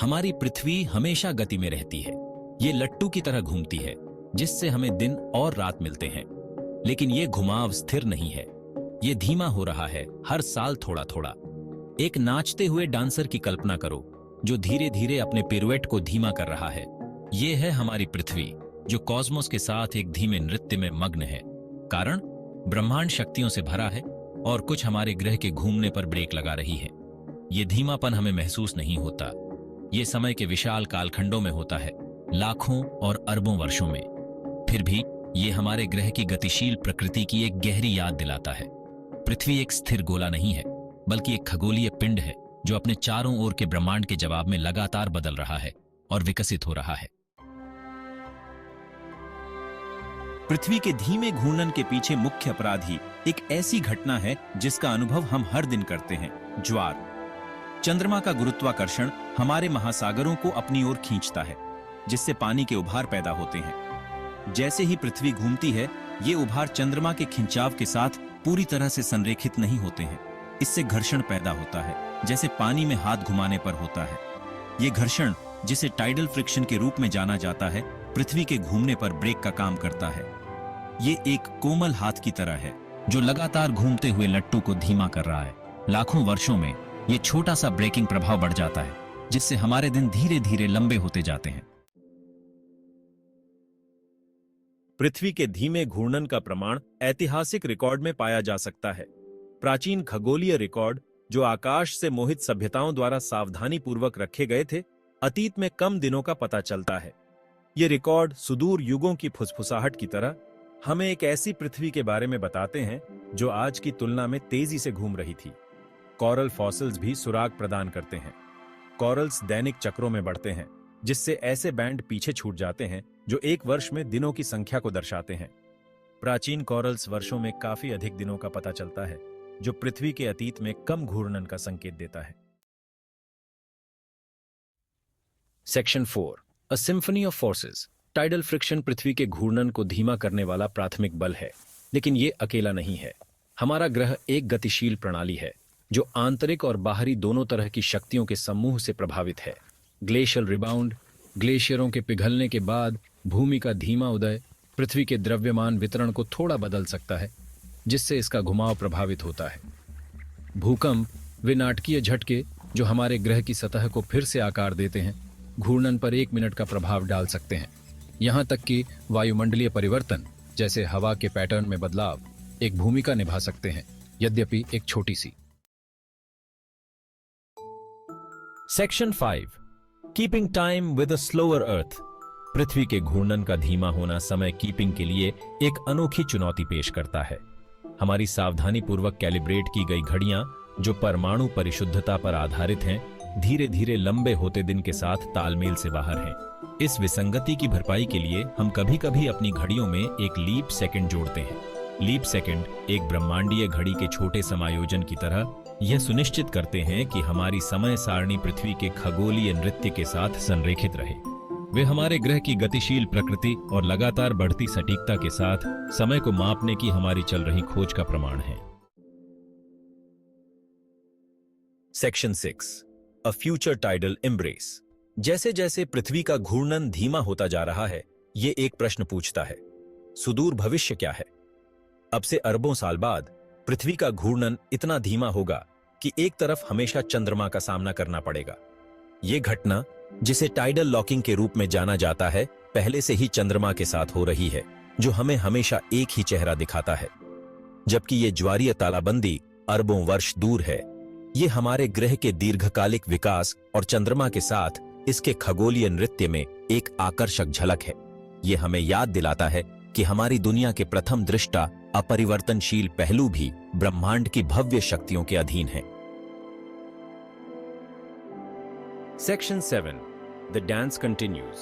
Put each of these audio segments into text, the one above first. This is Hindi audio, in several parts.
हमारी पृथ्वी हमेशा गति में रहती है। ये लट्टू की तरह घूमती है, जिससे हमें दिन और रात मिलते हैं। लेकिन ये घुमाव स्थिर नहीं है, ये धीमा हो रहा है, हर साल थोड़ा थोड़ा। एक नाचते हुए डांसर की कल्पना करो, जो धीरे धीरे अपने पिरुएट को धीमा कर रहा है। ये है हमारी पृथ्वी, जो कॉस्मोस के साथ एक धीमे नृत्य में मग्न है। कारण, ब्रह्मांड शक्तियों से भरा है और कुछ हमारे ग्रह के घूमने पर ब्रेक लगा रही है। ये धीमापन हमें महसूस नहीं होता। ये समय के विशाल कालखंडों में होता है, लाखों और अरबों वर्षों में। फिर भी ये हमारे ग्रह की गतिशील प्रकृति की एक गहरी याद दिलाता है। पृथ्वी एक स्थिर गोला नहीं है, बल्कि एक खगोलीय पिंड है, जो अपने चारों ओर के ब्रह्मांड के जवाब में लगातार बदल रहा है और विकसित हो रहा है। पृथ्वी के धीमे घूर्णन के पीछे मुख्य अपराधी एक ऐसी घटना है जिसका अनुभव हम हर दिन करते हैं, ज्वार। चंद्रमा का गुरुत्वाकर्षण हमारे महासागरों को अपनी ओर खींचता है, जिससे पानी के उभार पैदा होते हैं। जैसे ही पृथ्वी घूमती है, ये उभार चंद्रमा के खिंचाव के साथ पूरी तरह से संरेखित नहीं होते हैं। इससे घर्षण पैदा होता है, जैसे पानी में हाथ घुमाने पर होता है। ये घर्षण, जिसे टाइडल फ्रिक्शन के रूप में जाना जाता है, पृथ्वी के घूमने पर ब्रेक का काम करता है। ये एक कोमल हाथ की तरह है, जो लगातार घूमते हुए लट्टू को धीमा कर रहा है। लाखों वर्षों में ये छोटा सा ब्रेकिंग प्रभाव बढ़ जाता है, जिससे हमारे दिन धीरे धीरे लंबे होते जाते हैं। पृथ्वी के धीमे घूर्णन का प्रमाण ऐतिहासिक रिकॉर्ड में पाया जा सकता है। प्राचीन खगोलीय रिकॉर्ड, जो आकाश से मोहित सभ्यताओं द्वारा सावधानी पूर्वक रखे गए थे, अतीत में कम दिनों का पता चलता है। ये रिकॉर्ड सुदूर युगों की फुसफुसाहट की तरह हमें एक ऐसी पृथ्वी के बारे में बताते हैं जो आज की तुलना में तेजी से घूम रही थी। कोरल फॉसिल्स भी सुराग प्रदान करते हैं। कोरल्स दैनिक चक्रों में बढ़ते हैं, जिससे ऐसे बैंड पीछे छूट जाते हैं जो एक वर्ष में दिनों की संख्या को दर्शाते हैं। प्राचीन कोरल्स वर्षों में काफी अधिक दिनों का पता चलता है, जो पृथ्वी के अतीत में कम घूर्णन का संकेत देता है। Section 4, a symphony of forces. Tidal friction पृथ्वी के घूर्णन को धीमा करने वाला प्राथमिक बल है, लेकिन ये अकेला नहीं है। हमारा ग्रह एक गतिशील प्रणाली है, जो आंतरिक और बाहरी दोनों तरह की शक्तियों के समूह से प्रभावित है। ग्लेशियल रिबाउंड, ग्लेशियरों के पिघलने के बाद भूमि का धीमा उदय पृथ्वी के द्रव्यमान वितरण को थोड़ा बदल सकता है, जिससे इसका घुमाव प्रभावित होता है। भूकंप, वे नाटकीय झटके जो हमारे ग्रह की सतह को फिर से आकार देते हैं, घूर्णन पर 1 मिनट का प्रभाव डाल सकते हैं। यहाँ तक कि वायुमंडलीय परिवर्तन, जैसे हवा के पैटर्न में बदलाव, एक भूमिका निभा सकते हैं, यद्यपि एक छोटी सी। Section 5, keeping time with a slower earth. पृथ्वी के घूर्णन का धीमा होना समय कीपिंग के लिए एक अनोखी चुनौती पेश करता है। हमारी सावधानी पूर्वक कैलिब्रेट की गई घड़ियां, जो परमाणु परिशुद्धता पर आधारित हैं, धीरे धीरे लंबे होते दिन के साथ तालमेल से बाहर हैं। इस विसंगति की भरपाई के लिए हम कभी-कभी अपनी घड़ियों में एक लीप सेकंड जोड़ते हैं। लीप सेकंड एक ब्रह्मांडीय घड़ी के छोटे समायोजन की तरह यह सुनिश्चित करते हैं कि हमारी समय सारणी पृथ्वी के खगोलीय नृत्य के साथ संरेखित रहे। वे हमारे ग्रह की गतिशील प्रकृति और लगातार बढ़ती सटीकता के साथ समय को मापने की हमारी चल रही खोज का प्रमाण है। Section 6, a future tidal embrace. जैसे जैसे पृथ्वी का घूर्णन धीमा होता जा रहा है, ये एक प्रश्न पूछता है, सुदूर भविष्य क्या है? अब से अरबों साल बाद पृथ्वी का घूर्णन इतना धीमा होगा कि एक तरफ हमेशा चंद्रमा का सामना करना पड़ेगा। ये घटना, जिसे टाइडल लॉकिंग के रूप में जाना जाता है, पहले से ही चंद्रमा के साथ हो रही है, जो हमें हमेशा एक ही चेहरा दिखाता है, जबकि ये ज्वारीय तालाबंदी अरबों वर्ष दूर है। ये हमारे ग्रह के दीर्घकालिक विकास और चंद्रमा के साथ इसके खगोलीय नृत्य में एक आकर्षक झलक है। ये हमें याद दिलाता है कि हमारी दुनिया के प्रथम दृष्टा अपरिवर्तनशील पहलू भी ब्रह्मांड की भव्य शक्तियों के अधीन है। Section 7, the dance continues.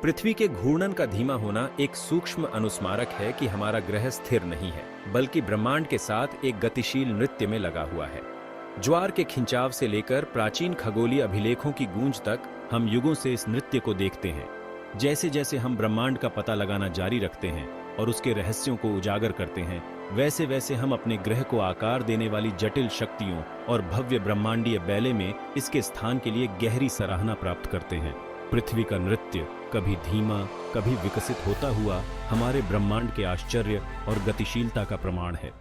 पृथ्वी के घूर्णन का धीमा होना एक सूक्ष्म अनुस्मारक है कि हमारा ग्रह स्थिर नहीं है, बल्कि ब्रह्मांड के साथ एक गतिशील नृत्य में लगा हुआ है। ज्वार के खिंचाव से लेकर प्राचीन खगोलीय अभिलेखों की गूंज तक हम युगों से इस नृत्य को देखते हैं। जैसे जैसे हम ब्रह्मांड का पता लगाना जारी रखते हैं और उसके रहस्यों को उजागर करते हैं, वैसे वैसे हम अपने ग्रह को आकार देने वाली जटिल शक्तियों और भव्य ब्रह्मांडीय बैले में इसके स्थान के लिए गहरी सराहना प्राप्त करते हैं। पृथ्वी का नृत्य कभी धीमा, कभी विकसित होता हुआ हमारे ब्रह्मांड के आश्चर्य और गतिशीलता का प्रमाण है।